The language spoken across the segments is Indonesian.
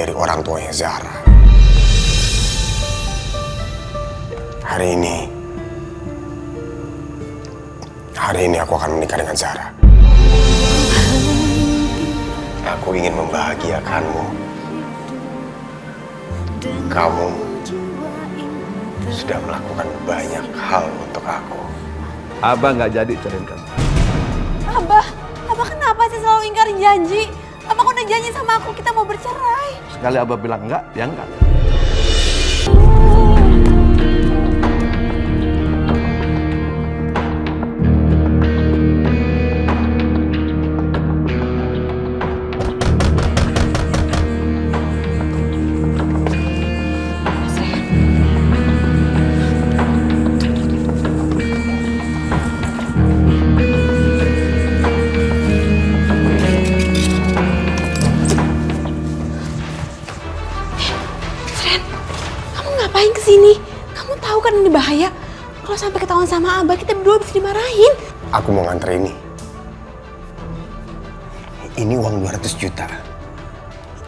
dari orang tuanya Zahra. Hari ini aku akan menikah dengan Zahra. Aku ingin membahagiakanmu. Kamu sudah melakukan banyak hal untuk aku. Abah nggak jadi cerain kamu. Abah kenapa sih selalu ingkarin janji? Abah kok udah janji sama aku kita mau bercerai? Sekali Abah bilang enggak, ya enggak. Ngapain kesini? Kamu tahu kan ini bahaya. Kalau sampai ketahuan sama Abah, kita berdua bisa dimarahin. Aku mau nganter ini. Ini uang 200 juta.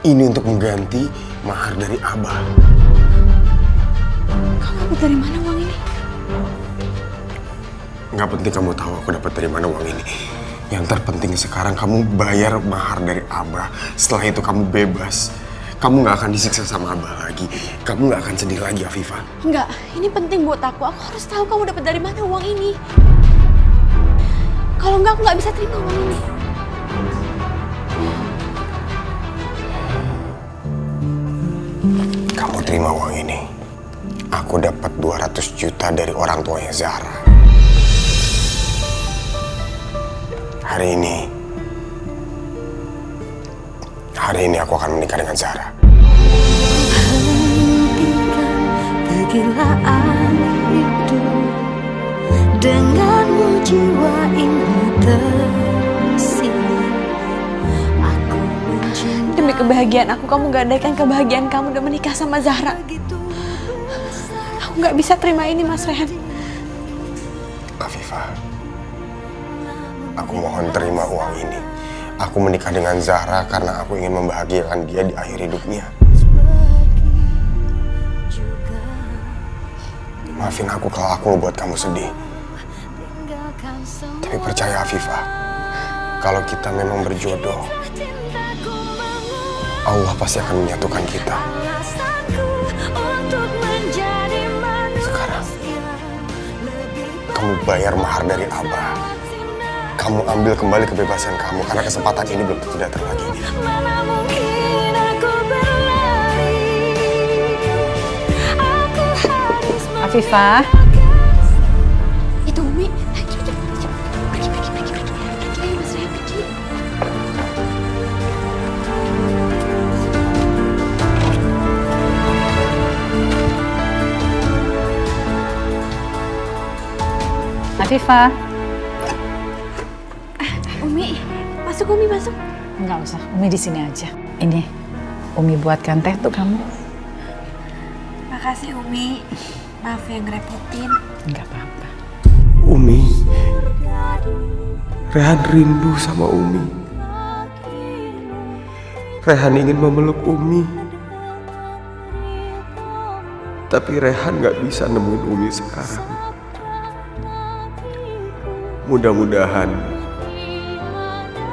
Ini untuk mengganti mahar dari Abah. Kamu dapat dari mana uang ini? Nggak penting kamu tahu aku dapat dari mana uang ini. Yang terpenting sekarang kamu bayar mahar dari Abah. Setelah itu kamu bebas. Kamu nggak akan disiksa sama Abah lagi. Kamu nggak akan sedih lagi, Afifah. Enggak, ini penting buat aku. Aku harus tahu kamu dapat dari mana uang ini. Kalau enggak, aku nggak bisa terima uang ini. Kamu terima uang ini. Aku dapat 200 juta dari orang tuanya Zahra. Hari ini aku akan menikah dengan Zahra. Hentikan kegilaan hidup, denganmu jiwa ini tersirat. Aku mencintai. Demi kebahagiaan aku, kamu gadaikan kebahagiaan kamu dan menikah sama Zahra. Aku nggak bisa terima ini, Mas Rehan. Afifah, aku mohon terima uang ini. Aku menikah dengan Zahra karena aku ingin membahagiakan dia di akhir hidupnya. Maafin aku kalau aku membuat kamu sedih. Tapi percaya Afifah, kalau kita memang berjodoh, Allah pasti akan menyatukan kita. Sekarang, kamu bayar mahar dari Abah. Kamu ambil kembali kebebasan kamu karena kesempatan ini belum tentu datang lagi. Mana mungkin aku berlari, aku harus Afifah, Itu Umi. Cepet. Pergi. Ayo, Mas Rehan, pergi. Afifah. Umi, masuk. Enggak usah, Umi di sini aja. Ini, Umi buatkan teh tuh kamu. Makasih, Umi. Maaf ya ngerepotin. Enggak apa-apa. Umi, Rehan rindu sama Umi. Rehan ingin memeluk Umi. Tapi Rehan gak bisa nemuin Umi sekarang. Mudah-mudahan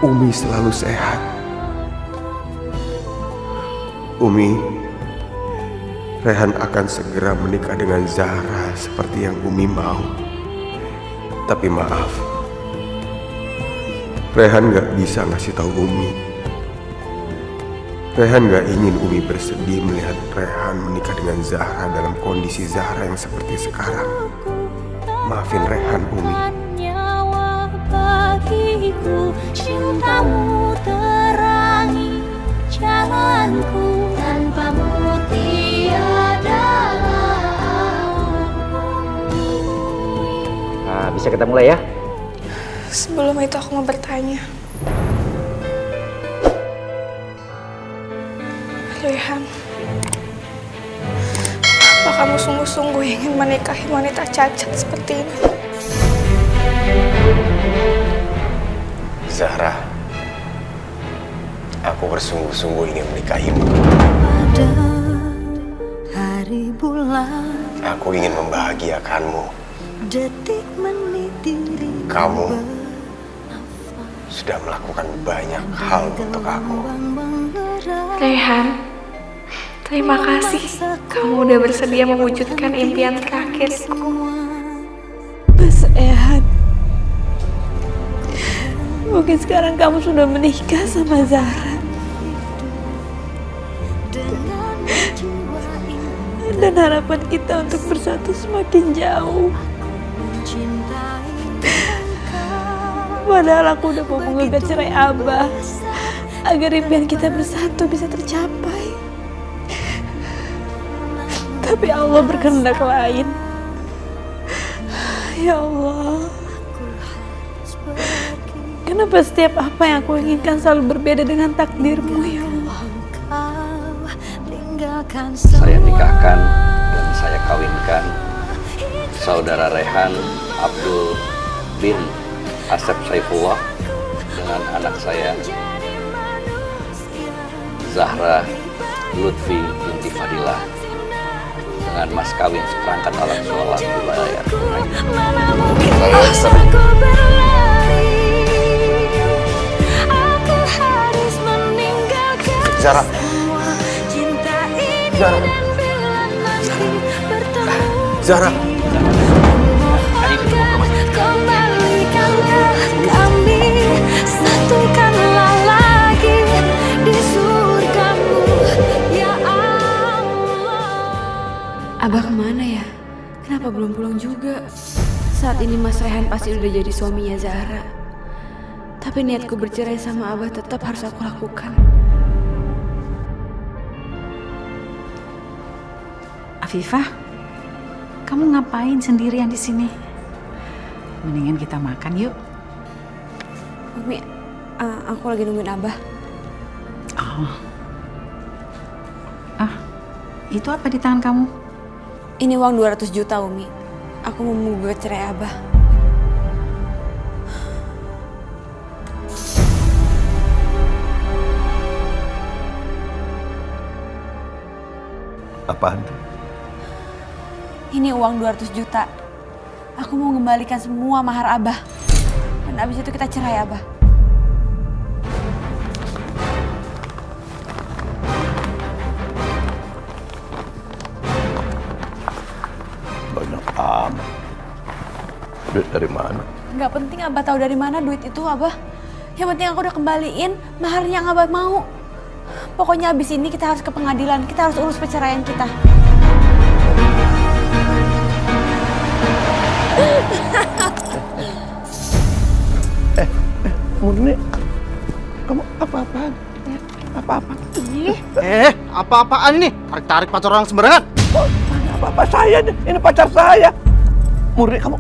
Umi selalu sehat. Umi, Rehan akan segera menikah dengan Zahra seperti yang Umi mau. Tapi maaf, Rehan gak bisa ngasih tahu Umi. Rehan gak ingin Umi bersedih melihat Rehan menikah dengan Zahra dalam kondisi Zahra yang seperti sekarang. Maafin Rehan, Umi. nyawa bagiku, cintamu terangi jalanku, tanpamu tiada lawan. Bisa kita mulai ya? Sebelum itu aku mau bertanya. Rehan, apa kamu sungguh-sungguh ingin menikahi wanita cacat seperti ini? Zahra, aku bersungguh-sungguh ingin menikahimu. hari bulan, Aku ingin membahagiakanmu. detik menit diri Kamu sudah melakukan banyak hal untuk aku. Rehan, terima kasih. Kamu udah bersedia mewujudkan impian terakhirku. Mas Rehan, mungkin sekarang kamu sudah menikah sama Zahra. Dan harapan kita untuk bersatu semakin jauh. Padahal aku udah mau menggugat cerai Abah agar impian kita bersatu bisa tercapai. Tapi Allah berkehendak lain. Ya Allah, kenapa setiap apa yang aku inginkan selalu berbeda dengan takdirmu, ya Allah? Saya nikahkan dan saya kawinkan saudara Rehan Abdul bin Asep Saifullah dengan anak saya Zahra Lutfi binti Fadilah dengan mas kawin seperangkat alat sholat wilayah. Mana mungkin bisa aku berlari, aku harus meninggalkan Zahra. semua cinta ini. Zahra. Dan bila nanti bertemu Zahra. kembalikanlah kami, satukanlah lagi di surgamu, ya Allah. Abah kemana ya? Kenapa belum pulang juga? Saat ini Mas Rehan pasti udah jadi suaminya Zahra. Tapi niatku bercerai sama Abah tetap harus aku lakukan. Afifah, kamu ngapain sendirian di sini? Mendingan kita makan yuk. Umi, aku lagi nungguin Abah. Oh. Itu apa di tangan kamu? Ini uang 200 juta, Umi. Aku mau menggugat cerai Abah. Apaan tuh? Ini uang 200 juta. Aku mau mengembalikan semua mahar Abah. Dan abis itu kita cerai, Abah. Banyak amat. Duit dari mana? Nggak penting Abah tahu dari mana duit itu, Abah. Yang penting aku udah kembaliin mahar yang Abah mau. Pokoknya abis ini kita harus ke pengadilan. Kita harus urus perceraian kita. Murni, kamu apa-apaan? Apa-apa? Apa-apaan ini? Tarik-tarik pacar orang sembarangan. Oh, tanya apa-apa saya deh. Ini pacar saya. Murni, kamu.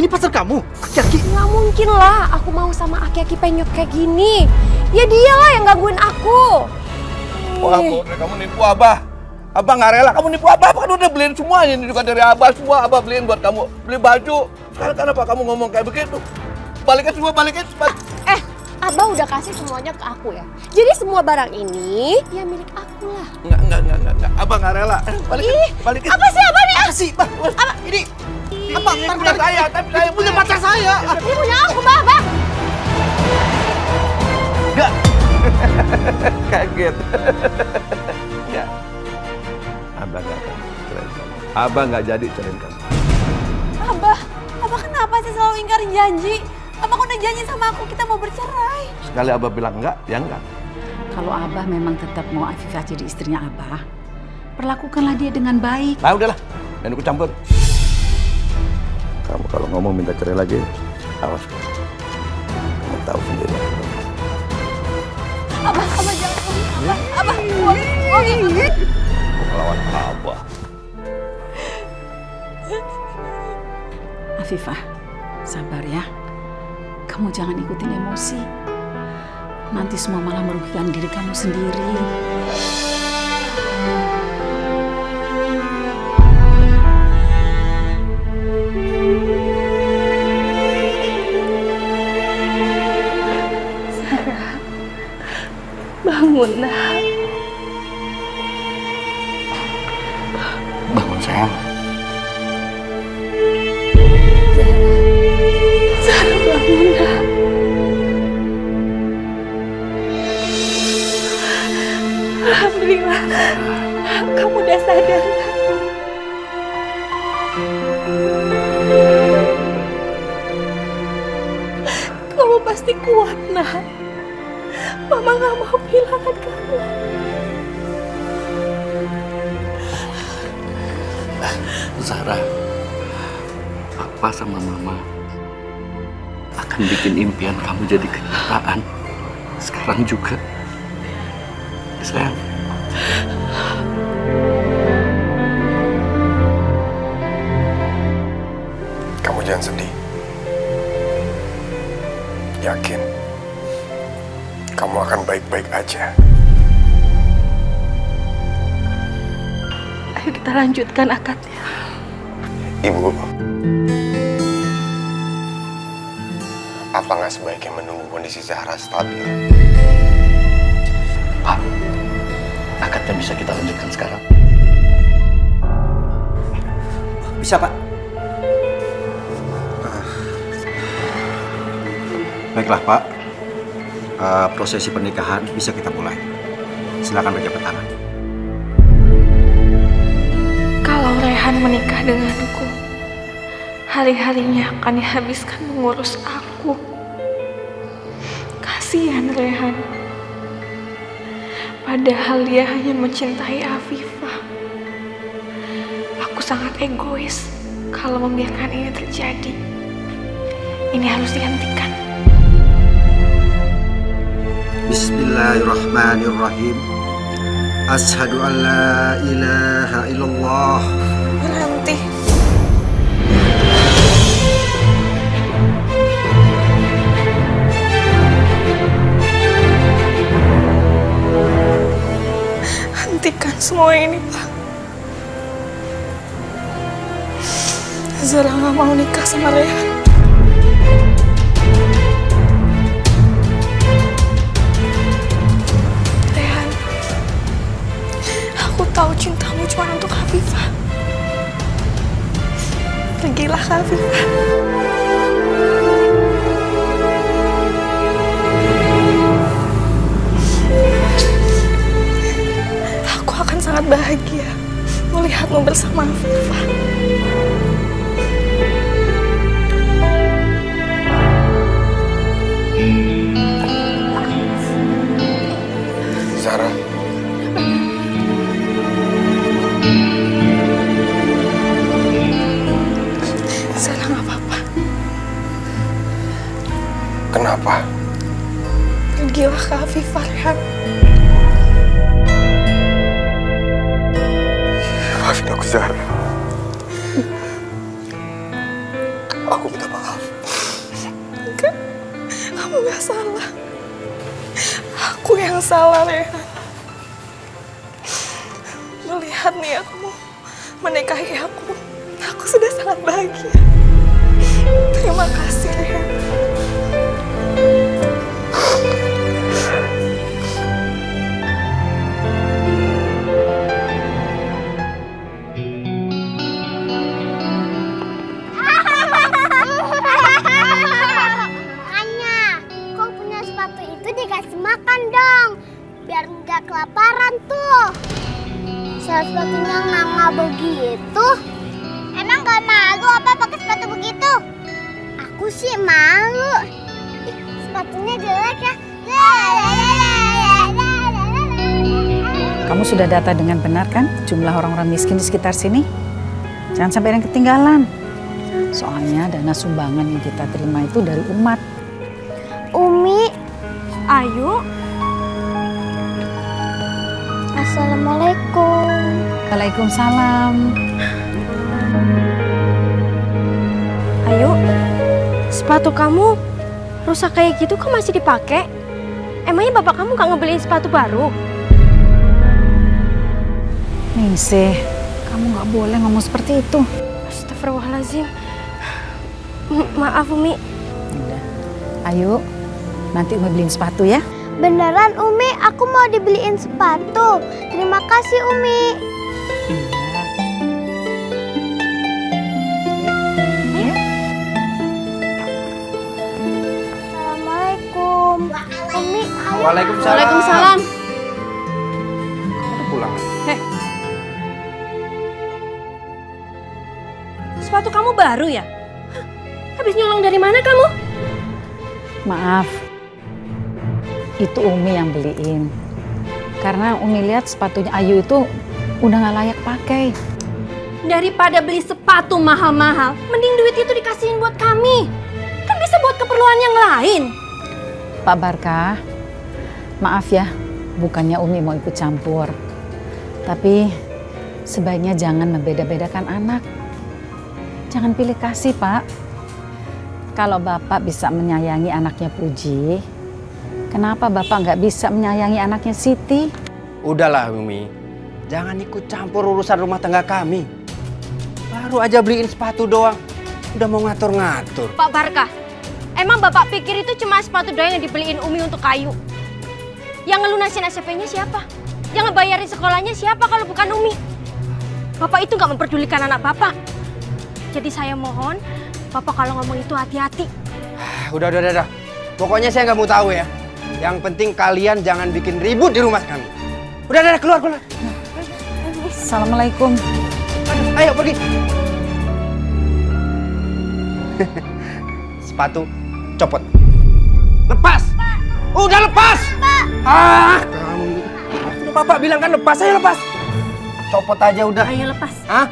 Ini pacar kamu, aki-aki. Nggak mungkin lah aku mau sama aki-aki penyok kayak gini. Ya dia lah yang gangguin aku. Wah, Murni, kamu nipu Abah. Abah nggak rela kamu nipu Abah. Abah kan udah beliin semuanya. Ini juga dari Abah semua. Abah beliin buat kamu. Beli baju. Sekarang kenapa kamu ngomong kayak begitu? Balikin semua, balikin. Abah udah kasih semuanya ke aku ya. Jadi semua barang ini ya milik aku lah. Enggak. Abah nggak rela. Balikin. Apa sih Abah nih? Apa sih, Bah? Ini apa? Ini punya saya, tapi saya punya pacar saya. Ini punya aku, Bah. Enggak. Kaget. Enggak. Abah nggak akan cerai kamu. Abah nggak jadi cerai kamu. Abah kenapa sih selalu ingkarin janji? Abah kan udah janji sama aku kita mau bercerai. Sekali Abah bilang enggak, ya enggak. Kalau Abah memang tetap mau Afifah jadi istrinya Abah, perlakukanlah dia dengan baik. Nah udahlah, jangan ikut campur. Kamu kalau ngomong minta cerai lagi, awas. Kamu tahu sendiri. Abah jangan. Abah, uang. Melawan Abah. Afifah, sabar ya. Kamu jangan ikutin emosi. Nanti semua malah merugikan diri kamu sendiri. Bangun, nak. Sayang. Zahra bangun. Alhamdulillah, kamu udah sadar. Kamu pasti kuat, Nak. Mama gak mau kehilangan kamu. Zahra, Papa sama Mama akan bikin impian kamu jadi kenyataan. Sekarang juga. Sayang. Kamu jangan sedih. Yakin, kamu akan baik-baik aja. Ayo kita lanjutkan akadnya. Ibu, apa nggak sebaiknya menunggu kondisi Zahra stabil? Pak, akadnya bisa kita lanjutkan sekarang. Bisa, Pak. Baiklah, Pak. Prosesi pernikahan bisa kita mulai. Silakan berjabat tangan. Kalau Rehan menikah denganku, hari-harinya akan dihabiskan mengurus aku. Kasihan Rehan. Padahal dia hanya mencintai Afifah. Aku sangat egois kalau membiarkan ini terjadi. Ini harus dihentikan. Bismillahirrahmanirrahim. Asyhadu an la ilaha illallah. Berhenti. Hentikan semua ini, Pak. Zahra gak mau nikah sama Rehan. Rehan, aku tahu cintamu cuma untuk Afifah. Pergilah ke Afifah. Aku akan sangat bahagia melihatmu bersama Afifah. Zahra, Zahra gak apa-apa. kenapa? Pergilah ke Afifah, Rehan. Maafin aku, Zahra. Aku minta maaf. Enggak, kamu gak salah. Aku yang salah, Rehan. Melihat niatmu menikahi aku sudah sangat bahagia. Terima kasih, Rehan. Makanya, kau punya sepatu itu dikasih makan dong, biar nggak kelaparan tuh. Sepatunya nganga begitu. Emang gak malu apa pakai sepatu begitu? Aku sih malu. Ih, sepatunya jelek ya. Kamu sudah data dengan benar kan jumlah orang-orang miskin di sekitar sini? Jangan sampai ada yang ketinggalan. Soalnya dana sumbangan yang kita terima itu dari umat. Umi, Ayu. Assalamualaikum. Waalaikumsalam. Ayu, sepatu kamu rusak kayak gitu kok masih dipakai? Emangnya bapak kamu gak ngebeliin sepatu baru? Ningsih, kamu gak boleh ngomong seperti itu. Astagfirullahaladzim. Maaf Umi. Udah, ayo nanti Umi beliin sepatu ya. Beneran Umi, aku mau dibeliin sepatu. Terima kasih Umi. Iya. Waalaikumsalam. Waalaikumsalam. Udah pulang. Sepatu kamu baru ya? Hah? Habis nyolong dari mana kamu? Maaf, itu Umi yang beliin. Karena Umi lihat sepatunya Ayu itu udah gak layak pakai. Daripada beli sepatu mahal-mahal, mending duit itu dikasihin buat kami. Kan bisa buat keperluan yang lain. Pak Barkah, maaf ya, bukannya Umi mau ikut campur. Tapi sebaiknya jangan membeda-bedakan anak. Jangan pilih kasih, Pak. Kalau Bapak bisa menyayangi anaknya Puji, kenapa Bapak nggak bisa menyayangi anaknya Siti? Udahlah Umi, jangan ikut campur urusan rumah tangga kami. Baru aja beliin sepatu doang, udah mau ngatur-ngatur. Pak Barkah, emang Bapak pikir itu cuma sepatu doang yang dibeliin Umi untuk Ayu? Yang ngelunasin SPP-nya siapa? Yang ngebayarin sekolahnya siapa kalau bukan Umi? Bapak itu nggak memperdulikan anak Bapak. Jadi saya mohon, Bapak kalau ngomong itu hati-hati. Udah. Pokoknya saya nggak mau tahu ya. Yang penting kalian jangan bikin ribut di rumah kami. Udah, keluar. Assalamualaikum. Ayo pergi. Sepatu copot. Lepas. Udah lepas. Kamu. Udah Bapak bilang kan lepas, saya lepas. Copot aja udah. Ayo lepas. Hah?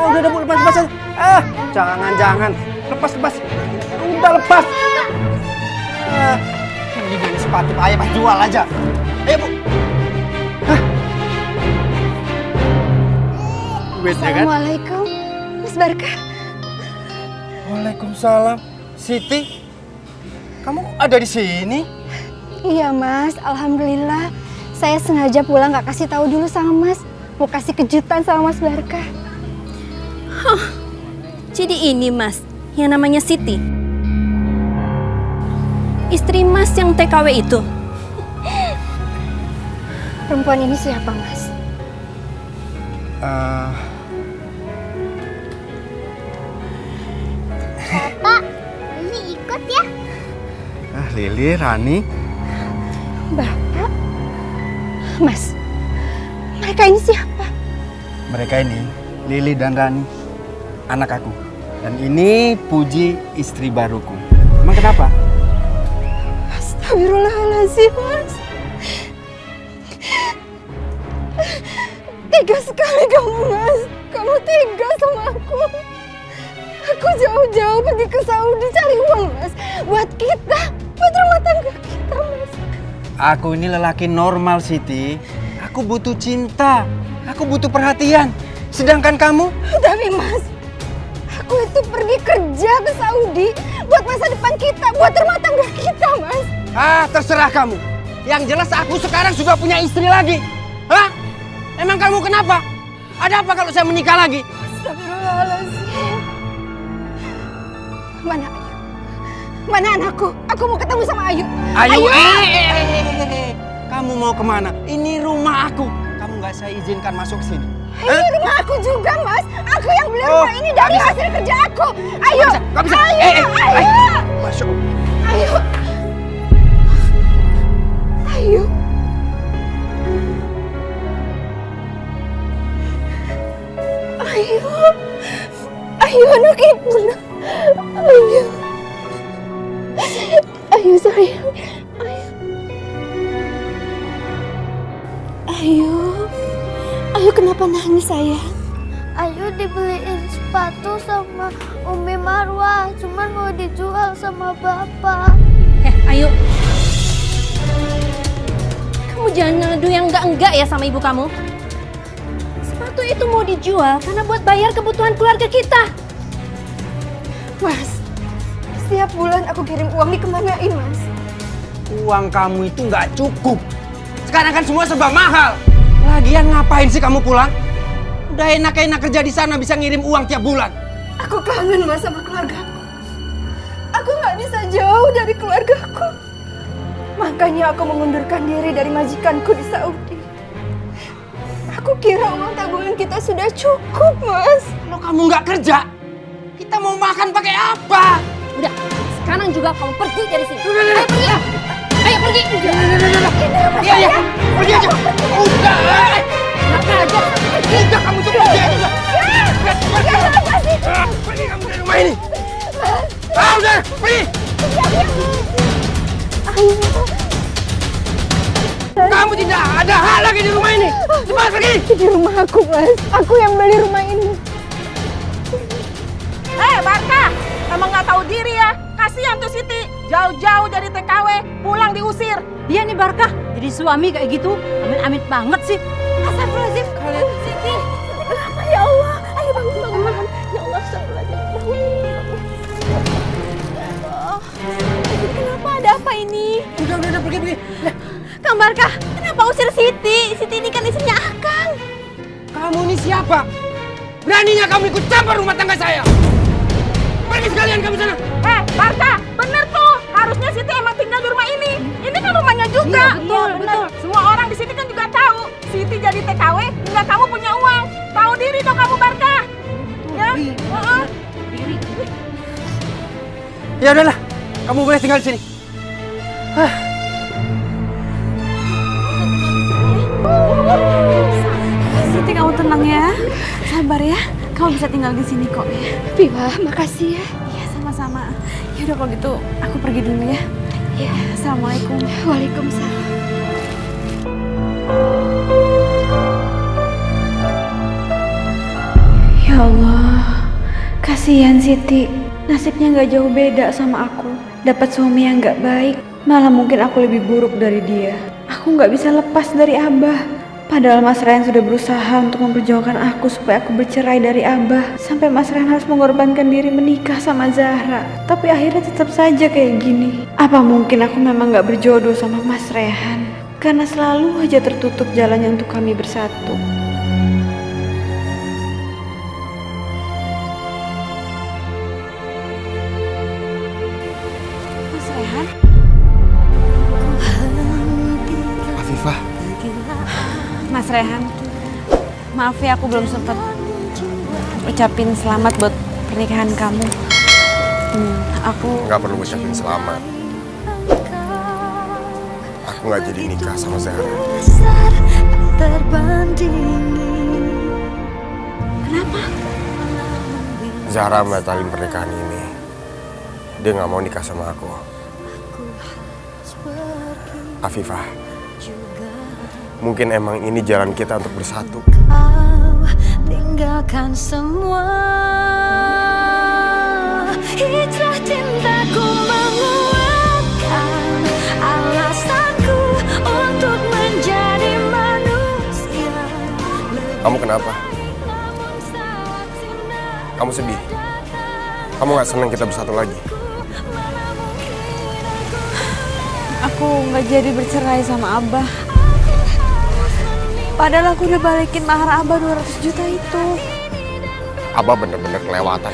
Udah lepas aja. Jangan. Lepas. Udah lepas. Ini sepatu ayah pas jual aja. Ayo Bu. Assalamualaikum, Mas Barkah. Waalaikumsalam. Siti, kamu ada di sini? Iya Mas, alhamdulillah. Saya sengaja pulang nggak kasih tahu dulu sama Mas. Mau kasih kejutan sama Mas Barkah. Jadi ini Mas, yang namanya Siti. Istri Mas yang TKW itu. Perempuan ini siapa Mas? Pak, ini ikut ya. Lili, Rani. Bapak? Mas, mereka ini siapa? Mereka ini Lili dan Rani, anak aku. Dan ini Puji, istri baruku. Emang kenapa? Astagfirullahaladzim Mas. Tega sekali kamu Mas. Kamu tega sama aku. Aku jauh-jauh pergi ke Saudi cari uang Mas. Buat kita, buat rumah tangga kita Mas. Aku ini lelaki normal, Siti. Aku butuh cinta. Aku butuh perhatian. Sedangkan kamu? Tapi Mas, aku itu pergi kerja ke Saudi buat masa depan kita, buat rumah tangga kita Mas. Terserah kamu. Yang jelas aku sekarang sudah punya istri lagi. Hah? Emang kamu kenapa? Ada apa kalau saya menikah lagi? Astagfirullahaladzim. Mana Ayu? Mana anakku? Aku mau ketemu sama Ayu. Ayu. Kamu mau kemana? Ini rumah aku. Kamu nggak saya izinkan masuk sini. Ini rumah aku juga Mas. Aku yang beli rumah ini dari hasil kerja aku. Ayo. Nggak bisa. Ayo. Masuk. Ayo. Ayo. Ayo. Ayo anak ibu. Ayo. Ayo sayang. Ayo. Ayo kenapa nangis sayang? Ayu dibeliin sepatu sama Umi Marwah, cuman mau dijual sama Bapak. Ayo. Kamu jangan ngeluh yang enggak-enggak ya sama ibu kamu. Sepatu itu mau dijual karena buat bayar kebutuhan keluarga kita. Mas, setiap bulan aku kirim uang dikemanain Mas? Uang kamu itu nggak cukup. Sekarang kan semua serba mahal. Lagian ngapain sih kamu pulang? Udah enak-enak kerja di sana bisa ngirim uang tiap bulan. Aku kangen Mas sama keluargaku. Aku nggak bisa jauh dari keluargaku. Makanya aku mengundurkan diri dari majikanku di Saudi. Aku kira uang tabungan kita sudah cukup, Mas. Kalau kamu nggak kerja, kita mau makan pakai apa? Udah, sekarang juga kamu pergi dari sini. Ayo pergi. Ayo pergi. pergi. Iya, iya. Pergi aja. Udah. Udah kamu tuh pergi aja. Pergi kamu dari rumah ini. Udah, pergi. Kamu tidak ada hak lagi di rumah ini. Cepat pergi. Di rumah aku, Mas. Aku yang beli rumah ini. Barka, emang nggak tahu diri ya? Kasihan tuh Siti, jauh-jauh dari TKW, pulang diusir. Dia nih Barka, jadi suami kayak gitu, amit-amit banget sih. Astagfirullahaladzim. Siti. Kenapa ya Allah? Ayo bangun. Ya Allah, astagfirullahaladzim. Kenapa, ada apa ini? Udah, pergi. Kang Barka, kenapa usir Siti? Siti ini kan istrinya Akang. Kamu ini siapa? Beraninya kamu ikut campur rumah tangga saya. Pergi sekalian kamu sana. Barka, bener tuh. Harusnya Siti emang tinggal di rumah ini. Ini kan rumahnya juga. Iya, betul. Semua orang di sini kan juga tahu. Siti jadi TKW, hingga kamu punya uang. Tahu diri dong kamu, Barka. Ya? Ya udahlah, kamu boleh tinggal di sini. Siti, kamu tenang ya. Sabar ya. Kamu bisa tinggal di sini kok ya. Viva, makasih ya. Iya, sama-sama. Ya udah kalau gitu, aku pergi dulu ya. Ya, assalamualaikum. Waalaikumsalam. Ya Allah, kasihan Siti. Nasibnya nggak jauh beda sama aku. Dapat suami yang nggak baik, malah mungkin aku lebih buruk dari dia. Aku nggak bisa lepas dari Abah. Padahal Mas Ryan sudah berusaha untuk memperjuangkan aku supaya aku bercerai dari Abah. Sampai Mas Ryan harus mengorbankan diri menikah sama Zahra. Tapi akhirnya tetap saja kayak gini. Apa mungkin aku memang gak berjodoh sama Mas Ryan? Karena selalu aja tertutup jalannya untuk kami bersatu. Mas Ryan? Afifah. Mas Rehan, maaf ya aku belum sempat ucapin selamat buat pernikahan kamu. Aku Nggak perlu ngucapin selamat. Aku nggak jadi nikah sama Zahra. kenapa? Zahra batalin pernikahan ini. Dia nggak mau nikah sama aku. Afifah, mungkin emang ini jalan kita untuk bersatu. Kau tinggalkan semua. Hijrah cintaku menguatkan alasanku untuk menjadi manusia. Kamu kenapa? Kamu sedih? Kamu nggak senang kita bersatu lagi? Aku nggak jadi bercerai sama Abah. Padahal aku udah balikin mahar Abah 200 juta itu. Abah bener-bener kelewatan.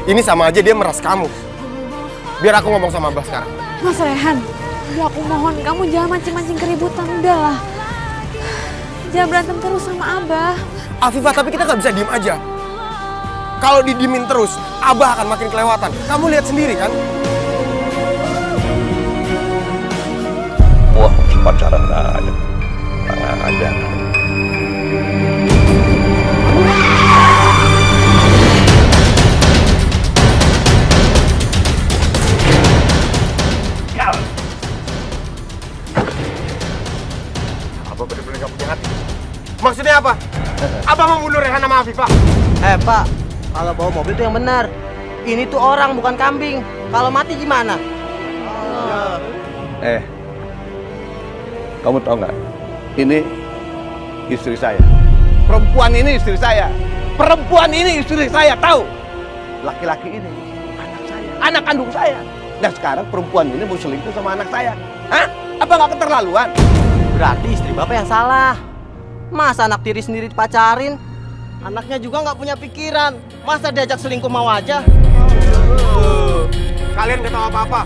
Ini sama aja dia meras kamu. Biar aku ngomong sama Abah sekarang. Mas Rehan, udah aku mohon kamu jangan mancing-mancing keributan, udahlah. Jangan berantem terus sama Abah. Afifah, tapi kita nggak bisa diem aja. Kalau didiemin terus, Abah akan makin kelewatan. Kamu lihat sendiri kan? Wah, pacaran nggak ada. Nggak ada. Abah bener-bener gak punya hati. Maksudnya apa? Abah mau bunuh Rehan sama Afifah? Pak, kalau bawa mobil itu yang benar. Ini tuh orang bukan kambing. Kalau mati gimana? Kamu tahu nggak? Ini istri saya. Perempuan ini istri saya. Perempuan ini istri saya, tahu? Laki-laki ini anak saya, anak kandung saya. Nah sekarang perempuan ini mau selingkuh sama anak saya. Hah? Apa nggak keterlaluan? Berarti istri bapak yang salah. Masa anak tiri sendiri dipacarin? Anaknya juga nggak punya pikiran. Masa diajak selingkuh mau aja? Kalian gak tahu apa-apa.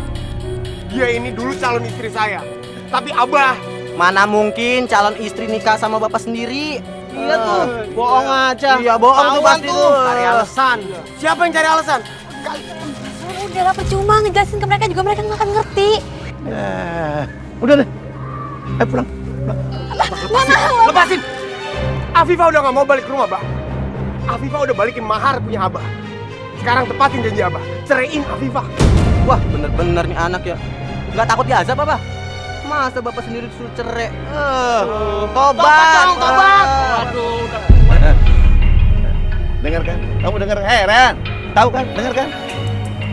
Dia ini dulu calon istri saya. Tapi Abah... Mana mungkin calon istri nikah sama bapak sendiri? Iya tuh, bohong aja. Iya bohong tuh pasti tuh. Cari alasan. Siapa yang cari alasan? Udahlah percuma ngejelasin ke mereka juga mereka nggak akan ngerti. Udah deh. Ayo pulang. Lepasin! Afifah udah gak mau balik ke rumah, Abah. Afifah udah balikin mahar punya Abah. Sekarang tepatin janji Abah. Ceraiin Afifah. Wah, bener-bener nih anak ya. Nggak takut diazab apa? Masa bapak sendiri disuruh cerai? Tobat! Aduh, udah. Dengar kan? Kamu dengar? Ren, tahu kan? Dengar kan?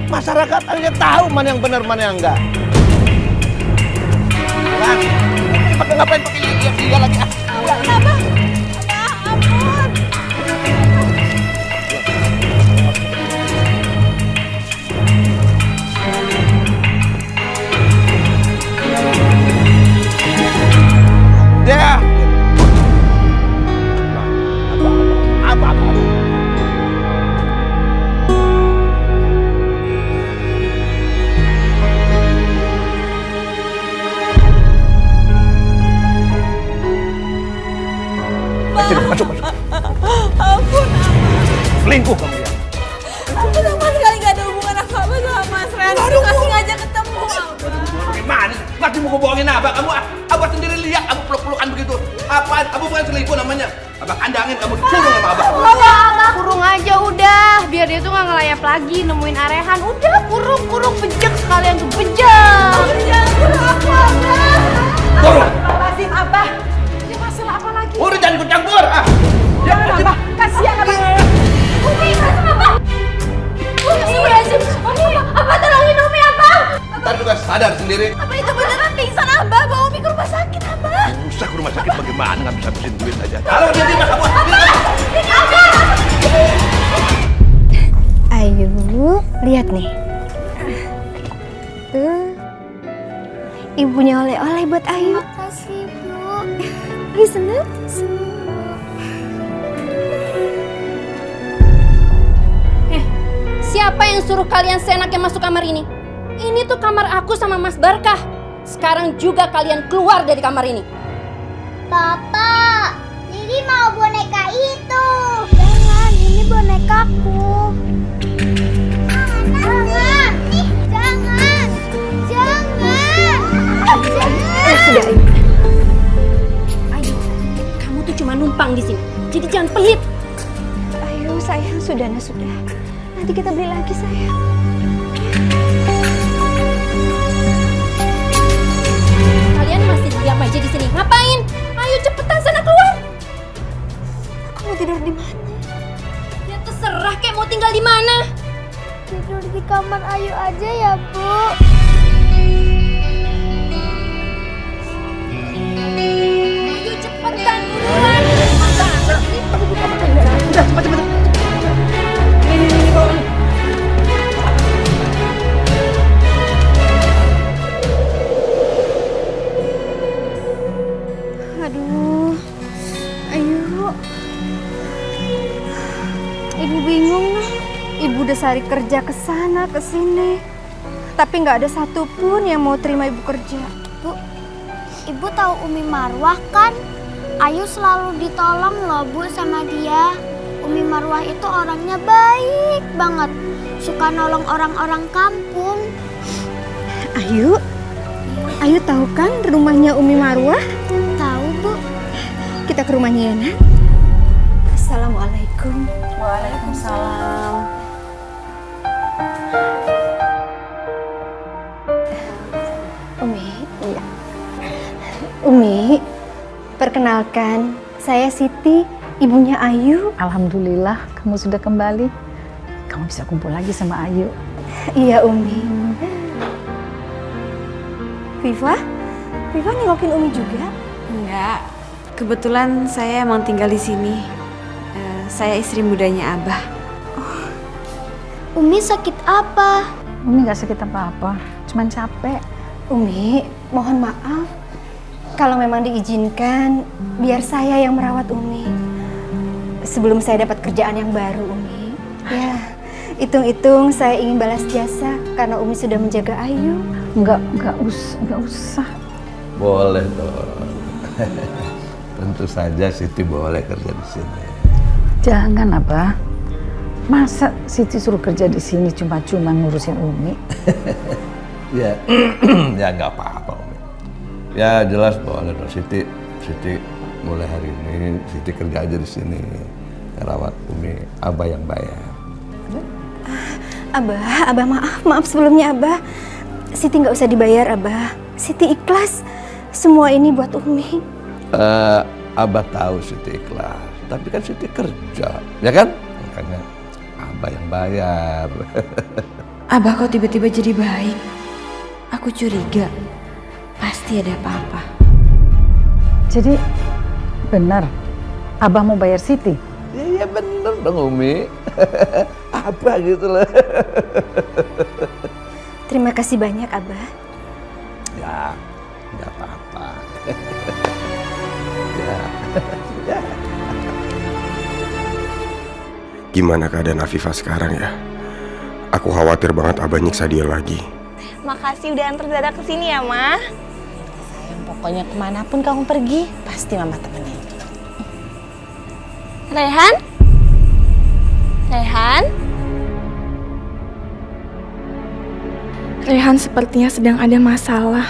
Masyarakat akhirnya tahu mana yang benar, mana yang enggak. Kan? Pakai ngapain pakai lihat lagi? Kenapa? Ampun. Ya. Apa? Masuk. Ampun, Selingkuh kamu ya. aku sama sekali gak ada hubungan apa-apa sama Mas Ren. Kasih ngajak ketemu. Gimana? Masih mau bohongin Abah? Kamu Abah sendiri lihat kamu peluk-pelukan begitu. Apaan? Kamu bukan selingkuh namanya. Abah kandangin kamu kurung sama Abah. Abah kurung aja udah, biar dia tuh nggak ngelayap lagi nemuin Arehan. Udah kurung bejek sekalian tuh bejek. Kurung. Lazim, Abah. Ini masalah apa lagi? Udah jangan ikut campur. Jangan, Abah. Kasihan, Abah. Umi, Lazim apa? Umi, Lazim. Umi, Abah tolongin Umi, Abah. Ntar juga sadar sendiri. Apa itu beneran pingsan Abah? Bawa Umi ke rumah sakit, Abah. Usah ke rumah sakit bagaimana ngabis-habisin duit aja. Kalau dia tiba kamu. Ayu, lihat nih. Tuh. Ibunya oleh-oleh buat Ayu. Makasih, Bu. Ayu seneng? Siapa yang suruh kalian seenaknya masuk kamar ini? Ini tuh kamar aku sama Mas Barkah. Sekarang juga kalian keluar dari kamar ini. Papa, Lili mau boneka itu. Jangan, ini bonekaku. Jangan. Jangan. Sudah, Ayu. Ayo, kamu tuh cuma numpang di sini. Jadi jangan pelit. Ayu, sayang, sudah. Nanti kita beli lagi, sayang. Kalian masih diam aja di sini. Ngapain? Ayo cepetan sana keluar. Aku mau tidur di mana? Ya terserah kayak mau tinggal di mana. Tidur di kamar Ayu aja ya, Bu. Ayo cepetan buruan. Aduh, Ayu. Ibu bingung nih. Ibu udah sehari kerja ke sana ke sini, tapi nggak ada satupun yang mau terima ibu kerja. Bu, Ibu tahu Umi Marwah kan? Ayu selalu ditolong loh, Bu, sama dia. Umi Marwah itu orangnya baik banget. Suka nolong orang-orang kampung. Ayu tahu kan rumahnya Umi Marwah? Tahu, Bu. Kita ke rumahnya ya, Nak. Assalamualaikum. Waalaikumsalam. Umi, perkenalkan, saya Siti, ibunya Ayu. Alhamdulillah kamu sudah kembali. Kamu bisa kumpul lagi sama Ayu. Iya, Umi. Viva nengokin Umi juga? Enggak, kebetulan saya emang tinggal di sini. Saya istri mudanya Abah. Umi sakit apa? Umi gak sakit apa-apa, cuman capek. Umi, mohon maaf. Kalau memang diizinkan, biar saya yang merawat Umi. Sebelum saya dapat kerjaan yang baru, Umi. Ya, hitung-hitung saya ingin balas jasa karena Umi sudah menjaga Ayu. Enggak usah. Boleh dong. Tentu saja Siti boleh kerja di sini. Jangan, Abah. Masa Siti suruh kerja di sini cuma-cuma ngurusin Umi? Ya, ya nggak apa-apa, Umi. Ya jelas bahwa Siti mulai hari ini Siti kerja aja di sini, ngerawat Umi. Abah yang bayar. Abah maaf sebelumnya Abah. Siti nggak usah dibayar Abah. Siti ikhlas. Semua ini buat Umi. Abah tahu Siti ikhlas, tapi kan Siti kerja, ya kan? Makanya Abah yang bayar. Abah kok tiba-tiba jadi baik? Aku curiga. Pasti ada apa-apa. Jadi benar, Abah mau bayar Siti? Iya bener dong Umi. Abah gitu loh. Terima kasih banyak Abah. Ya, nggak apa-apa. Ya. Gimana keadaan Afifah sekarang ya? Aku khawatir banget Abah nyiksa dia lagi. Makasih udah antar Dada kesini ya, Ma. Sayang, pokoknya kemanapun kamu pergi, pasti Mama temenin. Raihan? Raihan? Raihan sepertinya sedang ada masalah.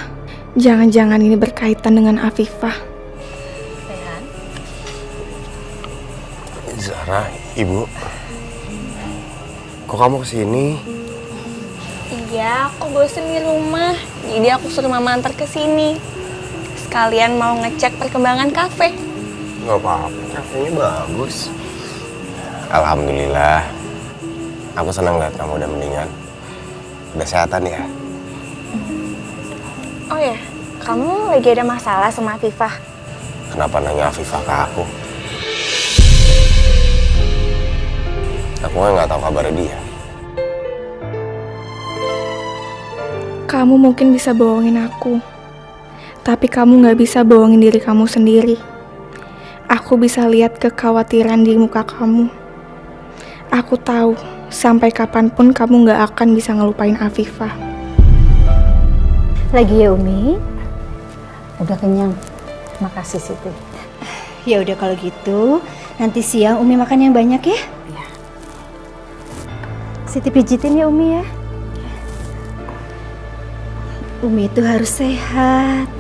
Jangan-jangan ini berkaitan dengan Afifah. Raihan? Zara, Ibu. Kok kamu kesini? Iya, aku bosen di rumah. Jadi aku suruh Mama antar ke sini. Sekalian mau ngecek perkembangan kafe. Gak apa-apa, kafenya bagus. Alhamdulillah. Aku senang lihat kamu udah mendingan. Udah sehatan ya? Oh ya, kamu lagi ada masalah sama Afifah? Kenapa nanya Afifah ke aku? Aku kan nggak tahu kabarnya dia. Kamu mungkin bisa bohongin aku. Tapi kamu gak bisa bohongin diri kamu sendiri. Aku bisa lihat kekhawatiran di muka kamu. Aku tahu, sampai kapanpun kamu gak akan bisa ngelupain Afifah. Lagi ya Umi? Udah kenyang. Makasih Siti. Ya udah kalau gitu, nanti siang Umi makan yang banyak ya. Iya. Siti pijitin ya Umi ya. Umi itu harus sehat.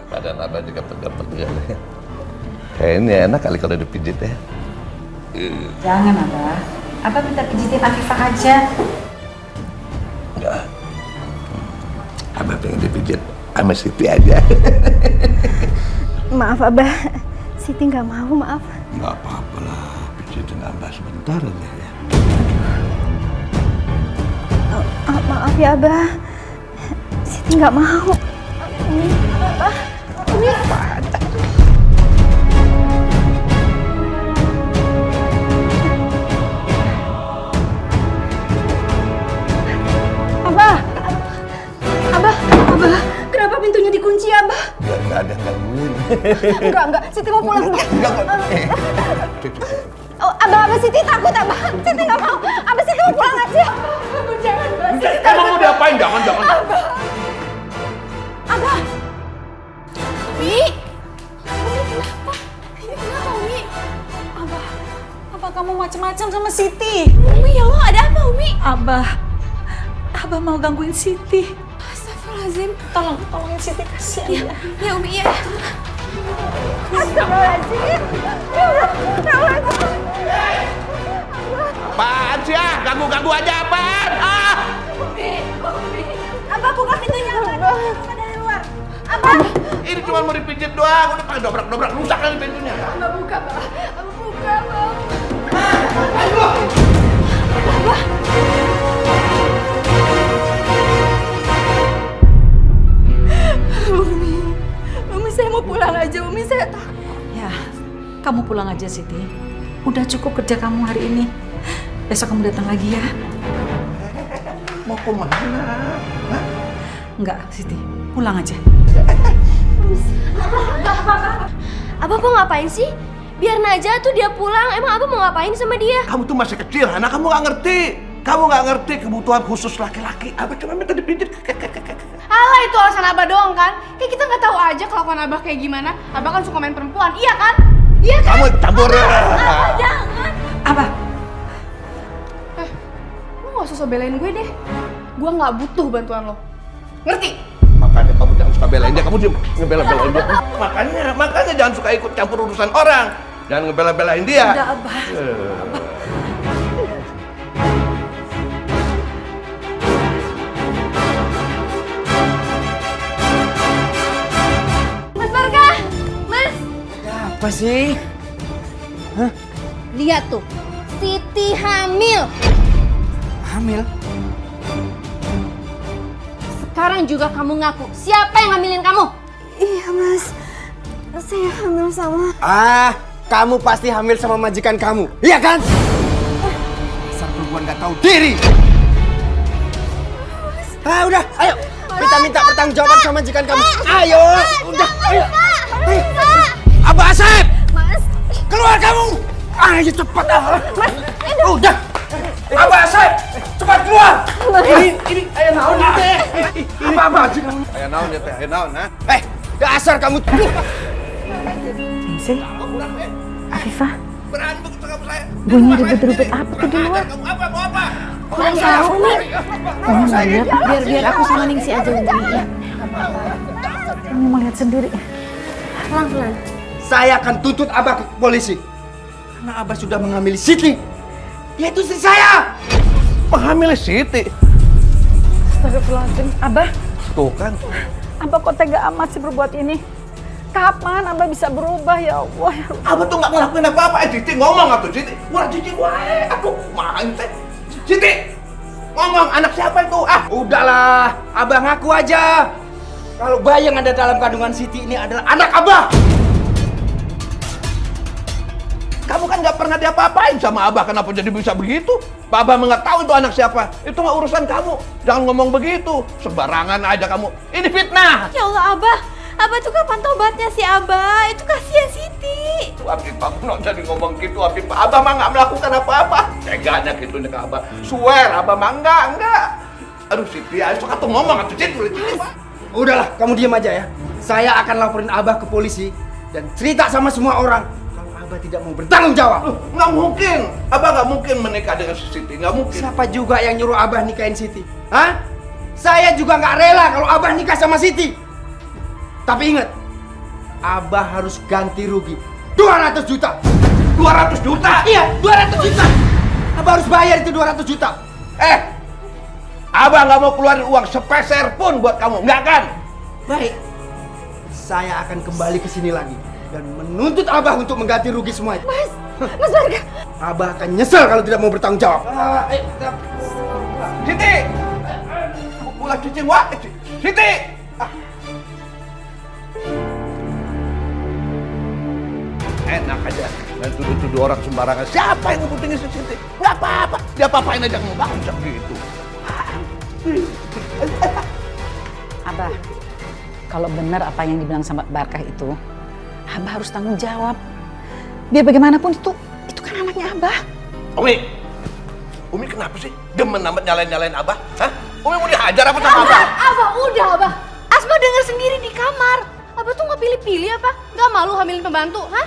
Badan Abah juga pegel-pegel. Kayaknya enak kali kalau dipijit ya. Jangan Abah. Abah minta pijitin Afifah aja. Enggak. Abah pengen dipijit sama Siti aja. Maaf Abah, Siti nggak mau, maaf. Nggak apa-apa lah, pijitin Abah sebentar aja ya. Maaf ya Abah, Siti nggak mau. Abah, Umi. Abah, kenapa pintunya dikunci Abah? Biar nggak ada yang gangguin. Enggak, Siti mau pulang. Enggak. Oh, Abah, Siti takut Abah. Siti nggak mau. Abah, Siti mau pulang aja. Abah, jangan, Abah. Siti takut. Emang mau diapain? Jangan. Abah. Umi? Umi kenapa? Kenapa Umi? Apa kamu macam-macam sama Siti? Umi ya Allah, ada apa Umi? Abah mau gangguin Siti. Astagfirullahaladzim. Tolongin Siti, kasihan ya. Ya Umi ya. Astagfirullahaladzim. Apaan sih ya? Ganggu-ganggu aja apaan? Abah, buka pintunya Abah. Buka dari luar. Abah. Ini cuma mau dipijit doang, udah pakai dobrak-dobrak rusak kali pintunya. Abah buka, Abah. Abah buka, Abah. Umi, saya mau pulang aja. Umi, saya takut. Ya, kamu pulang aja Siti. Udah cukup kerja kamu hari ini. Besok kamu datang lagi ya. Mau kemana? Enggak, Siti. Pulang aja. Abah mau ngapain sih? Biarin aja tuh dia pulang. Emang Abah mau ngapain sama dia? Kamu tuh masih kecil, anak kamu nggak ngerti. Kamu nggak ngerti kebutuhan khusus laki-laki. Abah cuma minta dipijit. Alah, itu alasan Abah doang kan? Kayak kita nggak tahu aja kelakuan Abah kayak gimana. Abah kan suka main perempuan, iya kan? Iya kan? Kamu campur. Jangan. Abah. Lo gak usah belain gue deh. Gue gak butuh bantuan lo. Ngerti? Makanya kamu jangan suka belain dia, kamu diam ngebela-belain dia. Makanya jangan suka ikut campur urusan orang. Jangan ngebela-belain dia. Udah, Abah. Mas Barka! Mas! Apa sih? Lihat tuh, Siti hamil. Hamil? Sekarang juga kamu ngaku, siapa yang ngambilin kamu? Iya mas, saya hamil sama... Kamu pasti hamil sama majikan kamu, iya kan? Dasar perempuan gak tahu diri. Udah, ayo. Kita minta pertanggungjawaban sama majikan kamu. Ayo, udah, ayo. Abah Asep! Mas! Keluar kamu! Ayo cepat. Mas, udah. Abah Asep, cepat keluar. Ini ayah naon nih teh. Apa aja kamu? Ayah naon ya teh, ayah naon, ha? Dasar kamu. Ningsih, Afifah, Berani begitu kamu saya. bunyi ribet-ribet apa tuh di luar? Kamu apa, mau apa? Kurang tahu nih. Kamu nggak lihat? Biar aku sama Ningsih aja Umi. Ya. Kamu mau lihat sendiri. Pelan-pelan. Saya akan tuntut Abah ke polisi. Karena Abah sudah mengambil Siti. Dia itu istri saya. Menghamili Siti. Astagfirullahaladzim. Abah, Tuh kan. Abah kok tega amat sih berbuat ini? Kapan Abah bisa berubah ya Allah? Ya Allah. Abah tuh nggak ngelakuin apa-apa. Siti ngomong atuh Siti. Wah Siti wae. Aduh, main teh. Siti, ngomong anak siapa itu? Udahlah, Abah ngaku aja. Kalau bayi yang ada dalam kandungan Siti ini adalah anak Abah. Kamu kan nggak pernah diapa-apain sama Abah. Kenapa jadi bisa begitu? Pak Abah nggak tahu itu anak siapa. Itu nggak urusan kamu. Jangan ngomong begitu. Sembarangan aja kamu. Ini fitnah. Ya Allah, Abah. Abah tuh kapan tobatnya si Abah? Itu kasihan Siti. Abah nggak jadi ngomong gitu. Abah mah nggak melakukan apa-apa. Teganya gitu nih ke Abah. Swear, Abah mah enggak. Aduh Siti, ayo suka tuh ngomong atuh Siti. Udahlah, kamu diam aja ya. Saya akan laporin Abah ke polisi dan cerita sama semua orang kalau Abah tidak mau bertanggung jawab. Nggak mungkin. Abah nggak mungkin menikah dengan si Siti. Nggak mungkin. Siapa juga yang nyuruh Abah nikahin Siti? Hah? Saya juga nggak rela kalau Abah nikah sama Siti. Tapi ingat, Abah harus ganti rugi 200 juta. 200 juta? Iya, 200 juta. Abah harus bayar itu 200 juta. Abah nggak mau keluarin uang sepeser pun buat kamu, nggak kan? Baik, saya akan kembali ke sini lagi dan menuntut Abah untuk mengganti rugi semua itu. Mas Barka. Abah akan nyesel kalau tidak mau bertanggung jawab. Siti! Ulah cicing, wah! Siti! Enak aja, dan tuduh-tuduh orang sembarangan. Siapa yang ngebutingin si Siti? Nggak apa-apa, dia apa-apain aja kamu bangsa gitu. Abah, kalau benar apa yang dibilang sama Barkah itu, Abah harus tanggung jawab. Biar bagaimanapun itu kan anaknya Abah. Umi kenapa sih? Demen amat nyalain Abah? Hah? Umi mau dihajar apa sama Abah? Abah, udah Abah. Asma denger sendiri di kamar. Abah tuh nggak pilih-pilih apa? Nggak malu hamilin pembantu, hah?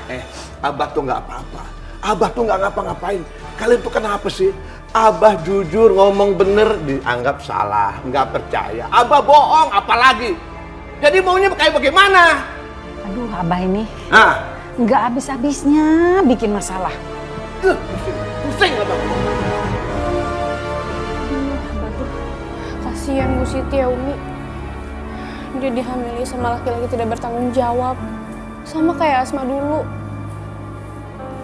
Abah tuh nggak apa-apa. Abah tuh nggak ngapa-ngapain. Kalian tuh kenapa sih? Abah jujur ngomong bener dianggap salah, nggak percaya. Abah bohong, apalagi? Jadi maunya kayak bagaimana? Aduh, Abah ini nggak habis-habisnya bikin masalah. Pusing Abah. Kasihan Bu Siti ya Umi. Dia dihamili sama laki-laki tidak bertanggung jawab. Sama kayak Asma dulu.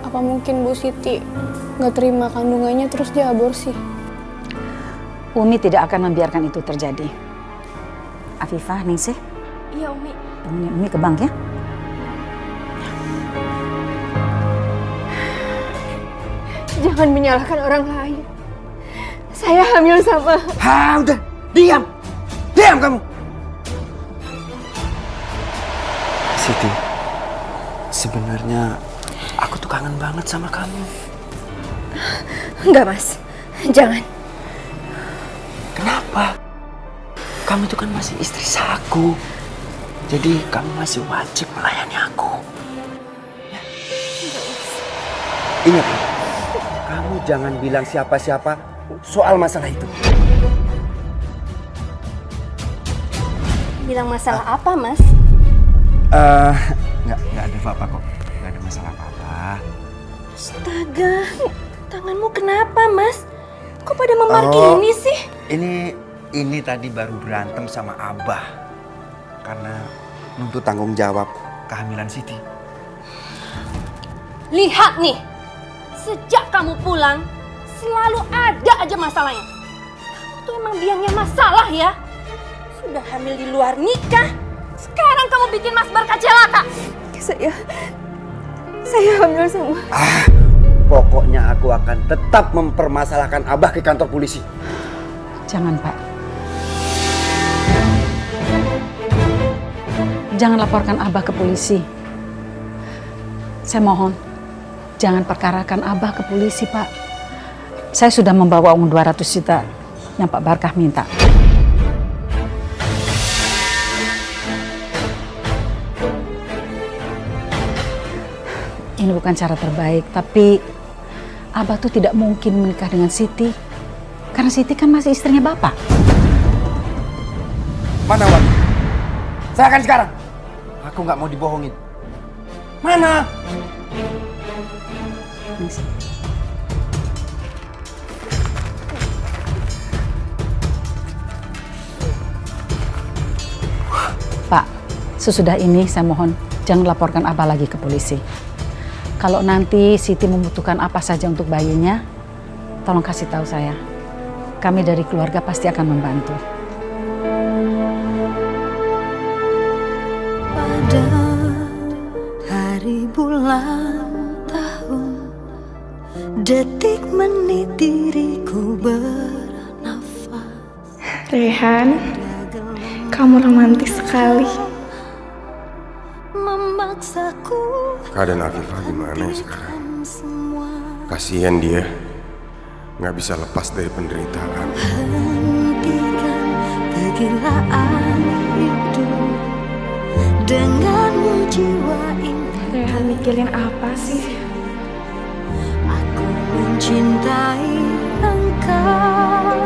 Apa mungkin Bu Siti nggak terima kandungannya terus dia aborsi? Umi tidak akan membiarkan itu terjadi. Afifah, Ningsih, Iya Umi. temenin Umi ke bank ya. Jangan menyalahkan orang lain. Saya hamil sama... Udah, diam. Diam kamu. Siti, sebenarnya aku tuh kangen banget sama kamu. Enggak, Mas. Jangan. Kenapa? Kamu itu kan masih istri saku. Jadi kamu masih wajib melayani aku. Ingat, kamu jangan bilang siapa-siapa soal masalah itu. Bilang masalah apa, Mas? Nggak ada apa-apa kok. Nggak ada masalah apa-apa. Astaga, tanganmu kenapa, Mas? Kok pada memar gini sih? Ini tadi baru berantem sama Abah. Karena nuntut tanggung jawab kehamilan Siti. Lihat nih, sejak kamu pulang, selalu ada aja masalahnya. Kamu tuh emang biangnya masalah ya. Sudah hamil di luar nikah, sekarang kamu bikin Mas Barka celaka. Saya hamil sama... Pokoknya aku akan tetap mempermasalahkan Abah ke kantor polisi. Jangan, Pak. Jangan laporkan Abah ke polisi. Saya mohon, jangan perkarakan Abah ke polisi, Pak. Saya sudah membawa uang 200 juta yang Pak Barkah minta. Ini bukan cara terbaik, tapi Abah tuh tidak mungkin menikah dengan Siti. Karena Siti kan masih istrinya Bapak. Mana uang? Serahkan sekarang. Aku nggak mau dibohongin. Mana? Pak, sesudah ini saya mohon jangan laporkan Abah lagi ke polisi. Kalau nanti Siti membutuhkan apa saja untuk bayinya, tolong kasih tahu saya. Kami dari keluarga pasti akan membantu. Pada hari bulan tahun, detik menit diriku bernafas. Rehan, kamu romantis sekali. Memaksaku Keadaan Afifah gimana ya sekarang? Kasihan dia, nggak bisa lepas dari penderitaan. hentikan kegilaan hidup denganmu jiwa ini. Rehan mikirin apa sih? Aku mencintai engkau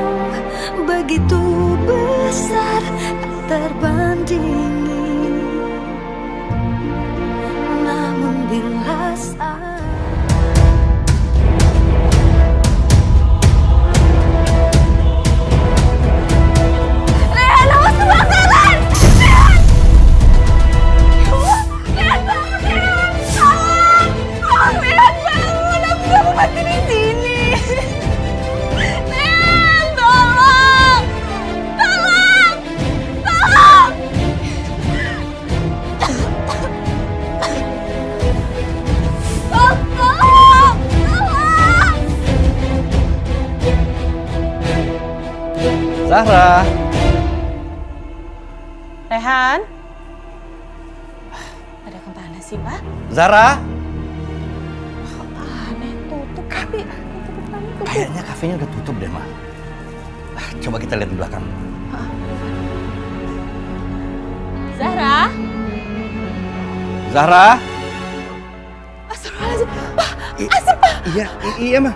begitu besar tak terbandingi. Namun bila saat Rehan, awas kebakaran! Rehan bangun, Rehan! Tolong, Rehan bangun! Aku gak mau mati di sini! Rehan, tolong! Tolong! Tolong! Tolong! Tolong! Zahra. Rehan? Ada kemana sih, Pak? Zahra. Aneh, tutup tapi Kayaknya kafenya udah tutup deh, Ma. Coba kita lihat di belakang. Zahra? Zahra. Astagfirullahaladzim. Pak, Iya, Ma.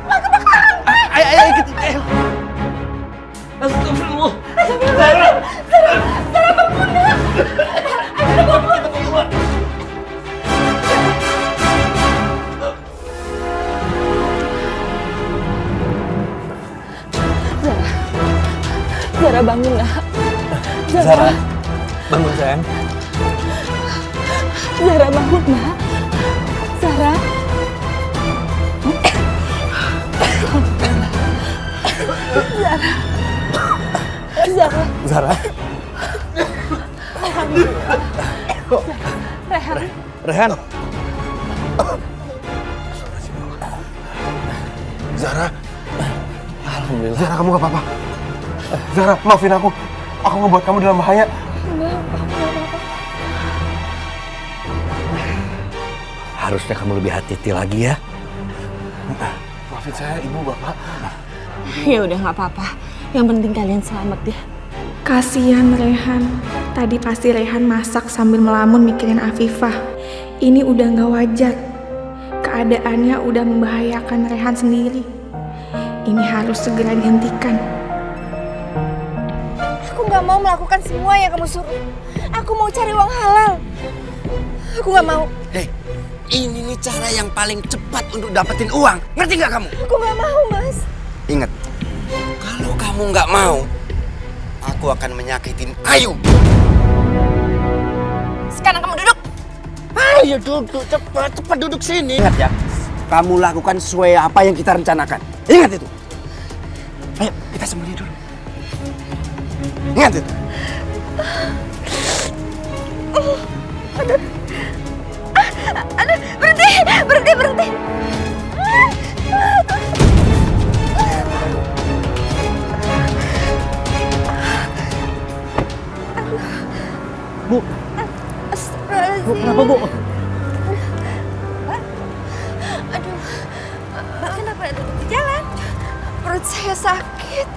Ayo, ikut. Ayo. Astagfirullah. Zahra bangun lah. Zahra, bangun sayang. Zahra bangun, Nak. Zahra. Zahra. Zahra. Rehan. Rehan. Zahra, Alhamdulillah. Zahra kamu gak apa-apa. Zahra, maafin aku. Aku ngebuat kamu dalam bahaya. Harusnya kamu lebih hati-hati lagi ya. Maafin saya, ibu, bapak. Ya udah nggak apa-apa. Yang penting kalian selamat ya. Kasihan Rehan. Tadi pasti Rehan masak sambil melamun mikirin Afifah. Ini udah nggak wajar. Keadaannya udah membahayakan Rehan sendiri. Ini harus segera dihentikan. Aku nggak mau melakukan semua yang kamu suruh. Aku mau cari uang halal. Aku nggak mau. Hei, ini nih cara yang paling cepat untuk dapetin uang. Ngerti nggak kamu? Aku nggak mau, Mas. Ingat, kalau kamu nggak mau, aku akan menyakitin Ayu. Sekarang kamu duduk. Ayo duduk, cepat duduk sini. Ingat ya, kamu lakukan sesuai apa yang kita rencanakan. Ingat itu. Ayo, kita sembunyi dulu. Ingat itu. Aduh, berhenti. Bu, Astagfirullahaladzim. kenapa bu? Aduh, kenapa duduk di jalan? Perut saya sakit.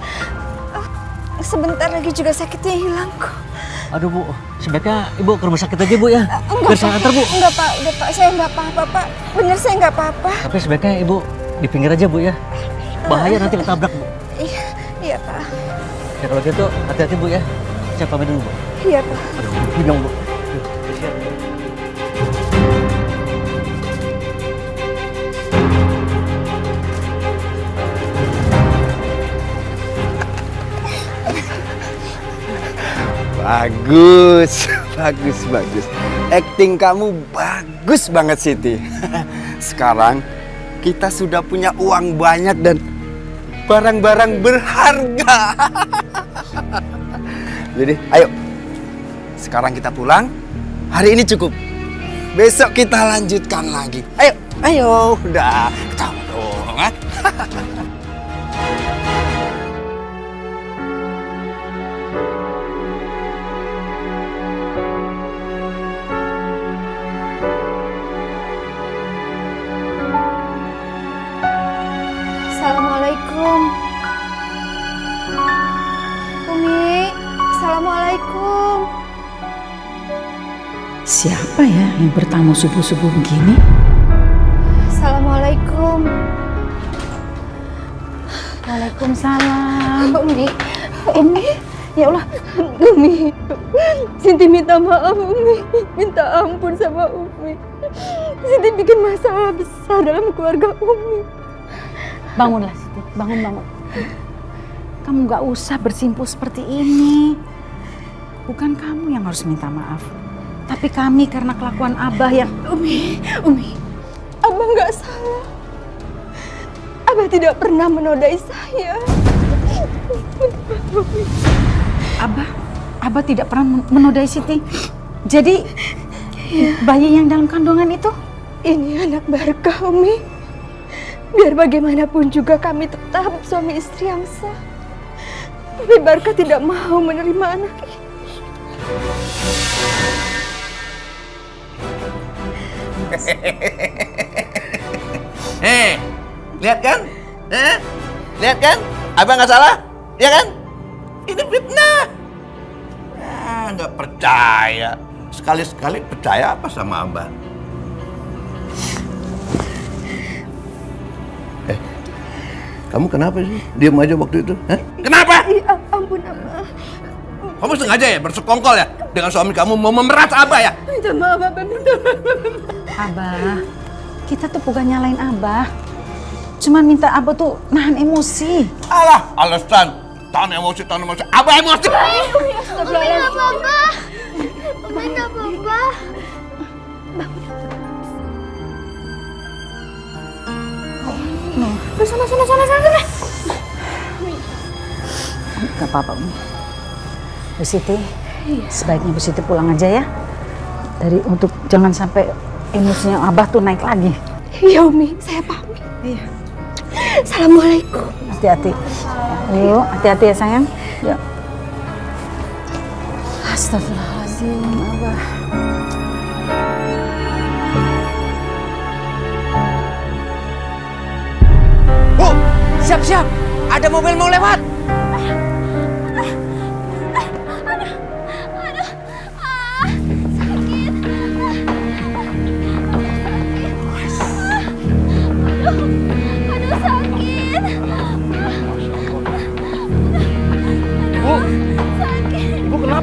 Sebentar lagi juga sakitnya hilang kok. Aduh bu, sebaiknya ibu ke rumah sakit aja bu ya. Biar saya antar bu. Enggak Pak, udah Pak, saya nggak apa-apa Pak. Bener saya nggak apa-apa. Tapi sebaiknya ibu di pinggir aja bu ya. Bahaya nanti ketabrak bu. Iya Pak. Ya kalau gitu hati-hati bu ya. Saya pamit dulu bu. Iya Pak. Aduh, bingung bu. Bagus. Acting kamu bagus banget, Siti. Sekarang kita sudah punya uang banyak dan barang-barang berharga. Jadi, ayo. Sekarang kita pulang. Hari ini cukup. Besok kita lanjutkan lagi. Ayo. Udah. Ketawa dong, ha? Assalamualaikum. Umi, Assalamualaikum. Siapa ya yang bertamu subuh-subuh begini? Assalamualaikum. Waalaikumsalam. Umi. Ya Allah, Umi. Sinti minta maaf, Umi. Minta ampun sama Umi. Sinti bikin masalah besar dalam keluarga Umi. Bangunlah Siti, bangun. Kamu gak usah bersimpuh seperti ini. Bukan kamu yang harus minta maaf. Tapi kami karena kelakuan Abah yang... Umi. Abah nggak salah. Abah tidak pernah menodai saya. Abah tidak pernah menodai Siti. Jadi bayi yang dalam kandungan itu? Ini anak Barkah, Umi. Biar bagaimanapun juga kami tetap suami istri yang sah. Tapi Barkah tidak mau menerima anak ini. Lihat kan? Lihat kan? Abang nggak salah? Ya kan? Ini fitnah. Nggak percaya. Sekali-sekali percaya apa sama Abang? Kamu kenapa sih? Diam aja waktu itu? Hah? Kenapa? Ampun, Abah. Kamu sengaja ya bersekongkol ya dengan suami kamu mau memeras Abah ya? Minta maaf, Abah. Abah, kita tuh bukan nyalain Abah. Cuman minta Abah tuh nahan emosi. Alah, alasan. Tahan emosi. Abah emosi. Umi nggak apa-apa. Umi nggak apa-apa. Sana. Gak apa-apa, Umi. Bu Siti, sebaiknya Bu Siti pulang aja ya. Untuk jangan sampai emosinya Abah tuh naik lagi. Iya, Umi. Saya pamit. Iya. Assalamualaikum. Hati-hati. Ayo, hati-hati ya sayang. Ya. Astagfirullahaladzim, Abah. Bu, siap-siap. Ada mobil mau lewat.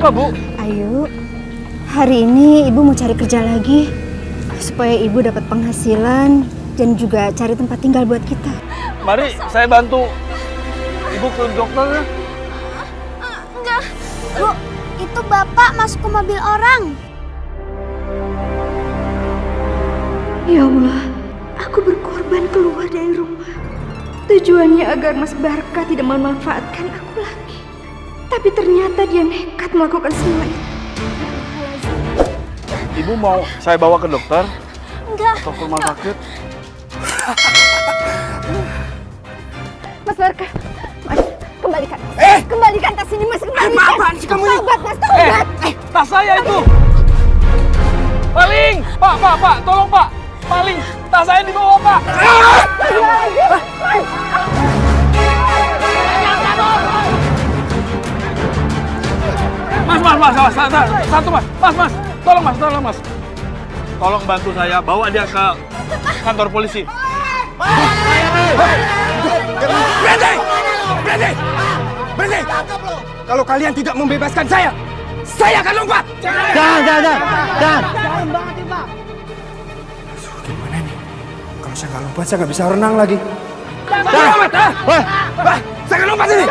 apa, Bu? Ayu, hari ini ibu mau cari kerja lagi supaya ibu dapat penghasilan dan juga cari tempat tinggal buat kita. Mari saya bantu Ibu ke dokter ya. Enggak. Bu, itu bapak masuk ke mobil orang. Ya Allah, aku berkorban keluar dari rumah. Tujuannya agar Mas Barka tidak memanfaatkan aku lagi. Tapi ternyata dia nekat melakukan semua itu. Ibu mau saya bawa ke dokter Enggak. atau ke rumah sakit? Mas Barka, Mas, kembalikan. Kembalikan tas ini, Mas. Kembalikan. Apaan sih kamu ini? Taubat, Mas, taubat. Tas saya itu. Paling, Pak, tolong Pak. Paling, tas saya dibawa Pak. Mas, satu Mas, tolong Mas. Tolong bantu saya, bawa dia ke kantor polisi. Berhenti! Kalau kalian tidak membebaskan saya akan lompat! Jangan! Gimana nih? Kalau saya nggak lompat, saya nggak bisa renang lagi. Saya akan lompat ini!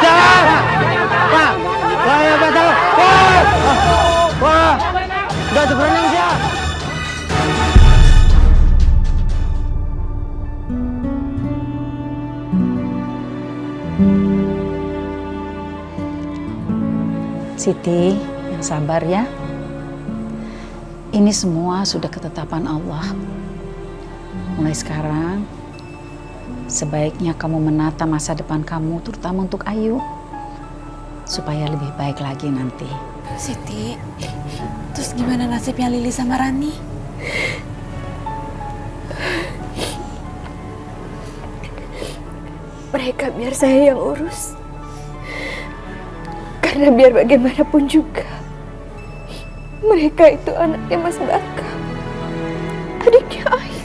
Siti, yang sabar ya. Ini semua sudah ketetapan Allah. Mulai sekarang, sebaiknya kamu menata masa depan kamu, terutama untuk Ayu. Supaya lebih baik lagi nanti. Siti, terus gimana nasibnya Lili sama Rani? Mereka biar saya yang urus. Karena biar bagaimanapun juga, mereka itu anaknya Mas Barka, adiknya Ayu.